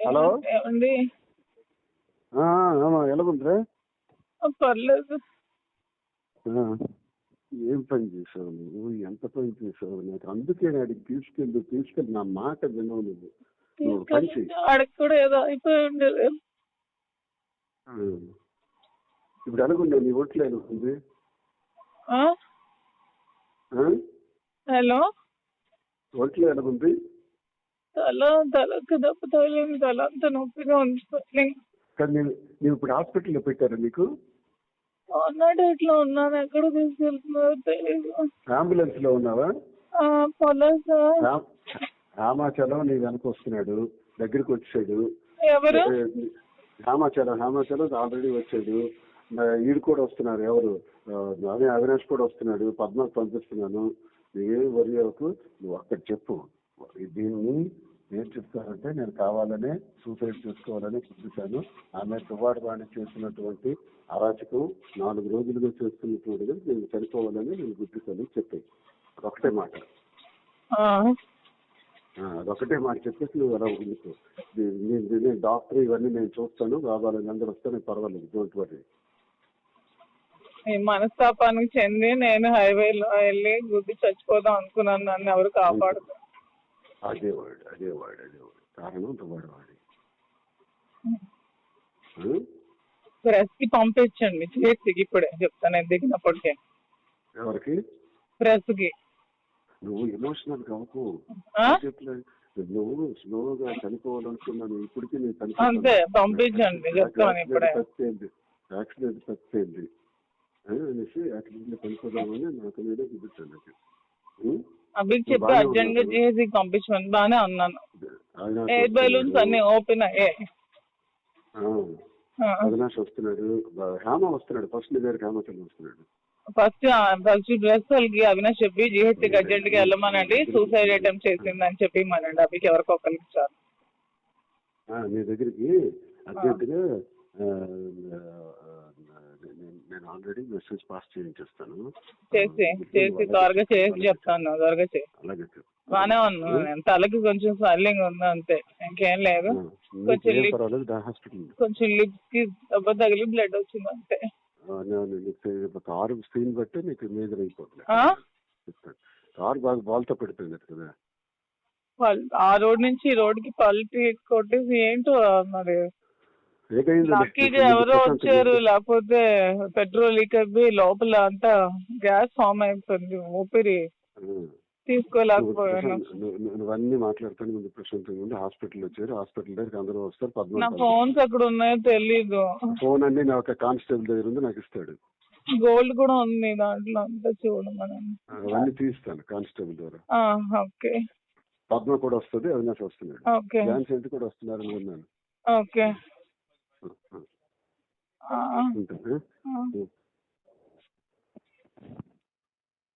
Hello ఏమండి? ఎలాగుందిరా? పర్లేదు. ఏం పని చేసావు నువ్వు? ఎంత పని చేసావు? నాకు అందుకే అడిగి తీసుకెళ్ళి నా మాట వినవు నువ్వు. నువ్వు పని చెయ్యి. ఆడికి కూడా ఏదో అయిపోయి ఉండేది. ఇప్పుడు ఎలాగుండే నీ ఒంట్లో ఎలాగుంది? హలో, ఒంట్లో ఎలాగుంది? తలకు దెబ్బ తగిలింది. తల అంతా నొప్పిగా ఉంది. కానీ నేను ఇప్పుడు హాస్పిటల్లో పెట్టారా నీకు? ఇట్లా ఉన్నాను. ఎక్కడ తీసుకెళ్తున్నారో తెలియదు. అంబులెన్స్ లో ఉన్నావా? రామాచలం నీ వెనక వస్తున్నాడు, దగ్గరికి వచ్చాడు. ఎవరు? రామాచలం ఆల్రెడీ వచ్చాడు. ఈడు కూడా వస్తున్నారు. ఎవరు? అదే అవినాష్ కూడా వస్తున్నాడు. పద్మకు పంపిస్తున్నాను. నువ్వేం వరి అవ్వకు. నువ్వు అక్కడ చెప్పు. దీన్ని ఏం చెప్తానంటే, నేను కావాలనే సూసైడ్ చేసుకోవాలని చూపించాను. ఆమె తువ్వాడబాణి చేసినటువంటి అరాచకం 4 రోజులుగా చేస్తున్నటువంటి నేను చనిపోవాలని నేను గుర్తిస్తాను చెప్పాను. అదొకటే మాట. అదొకటే మాట చెప్పేసి నువ్వు అలా ఉండిపో. నేను డాక్టర్ ఇవన్నీ నేను చూస్తాను. కావాలని అందరూ వస్తే పర్వాలేదు, డోంట్ వరీ. ఈ మనస్తాపానికి చెంది నేను హైవేలో వెళ్ళి గుద్ది చచ్చిపోదాం అనుకున్నాను. నన్ను ఎవరు కాపాడుతారు? అదే వాడు కారణం తువ్వాడవాడి. ప్రెస్ కి పంపించండి. చేతికి ఇప్పుడే చెప్తాను దిగినప్పటికే. ఎవరికి? ప్రెస్ కి. నువ్వు ఎమోషనల్ కావకు. నువ్వు స్లోగా చనిపోవాలనుకున్నాను. ఇప్పటికీ నేను అంతే, పంపించండి చెప్తాను ఇప్పుడే. యాక్సిడెంట్ తప్పింది అనేసి యాక్సిడెంట్ చనిపోదామని నాకు మీద చూపించాను. అవి చెప్పి అర్జెంట్ గా చేసి పంపించమని బానే అన్నాను. ఎయిర్ బెలూన్స్ అన్ని ఓపెన్ అయ్యాయి. అవినాష్ వస్తున్నాడు, హేమ వస్తున్నాడు. ఫస్ట్ నీ దగ్గర హేమచంద్ర వస్తున్నాడు. ఫస్ట్ డ్రెస్ వాళ్ళకి అవినాష్ చెప్పి జిహెచ్కి అర్జెంట్ గా వెళ్ళమనండి, సూసైడ్ అటెంప్ట్ చేసిందని చెప్పి మనండి. అవికి ఎవరికి ఒకరికి ఇచ్చారు. నీ దగ్గరికి అర్జెంట్ గా నేను ఆల్రెడీ మెసేజ్ పాస్ చేయించేస్తాను. చేసి త్వరగా చేసి చెప్తాను. త్వరగా చేసి. అలాగే బానే ఉన్నాను. తలకి కొంచెం స్వెల్లింగ్ ఉంది అంతే, ఇంకేం లేదు. కొంచెం లిప్స్ కి దెబ్బ తగిలి బ్లడ్ వచ్చింది అంతే. కారు స్క్రీన్ బట్టి నీకు మేజర్ అయిపోతుంది. కారు బాగా బాల్తో పెడిపోయింది కదా. ఆ రోడ్ నుంచి ఈ రోడ్ కి పల్టీ కొట్టేసి ఏంటో మరి లక్కీగా ఎవరో వచ్చారు. లేకపోతే పెట్రోల్ లీక్ అయిపోయి లోపల అంతా గ్యాస్ ఫామ్ అయిపోయింది. ఊపిరి తీసుకోలేకపోయాను. నువ్వన్నీ మాట్లాడుతాను ముందు ప్రశాంతంగా ఉండి హాస్పిటల్ వచ్చారు. హాస్పిటల్ దగ్గర అందరూ వస్తారు. నా ఫోన్స్ ఎక్కడ ఉన్నాయో తెలీదు. ఫోన్ అన్ని నా ఒక కానిస్టేబుల్ దగ్గర ఉంది, నాకు ఇస్తాడు. గోల్డ్ కూడా ఉంది దాంట్లో, అంతా చూడమని. అవన్నీ తీస్తాను కానిస్టేబుల్ ద్వారా. ఓకే. పద్మ కూడా వస్తుంది, అవినాష్ వస్తున్నాడు, ఓకే. డాన్స్ ఎంత కూడా వస్తున్నారు అనుకున్నాను. ఓకే. ఉంటాను.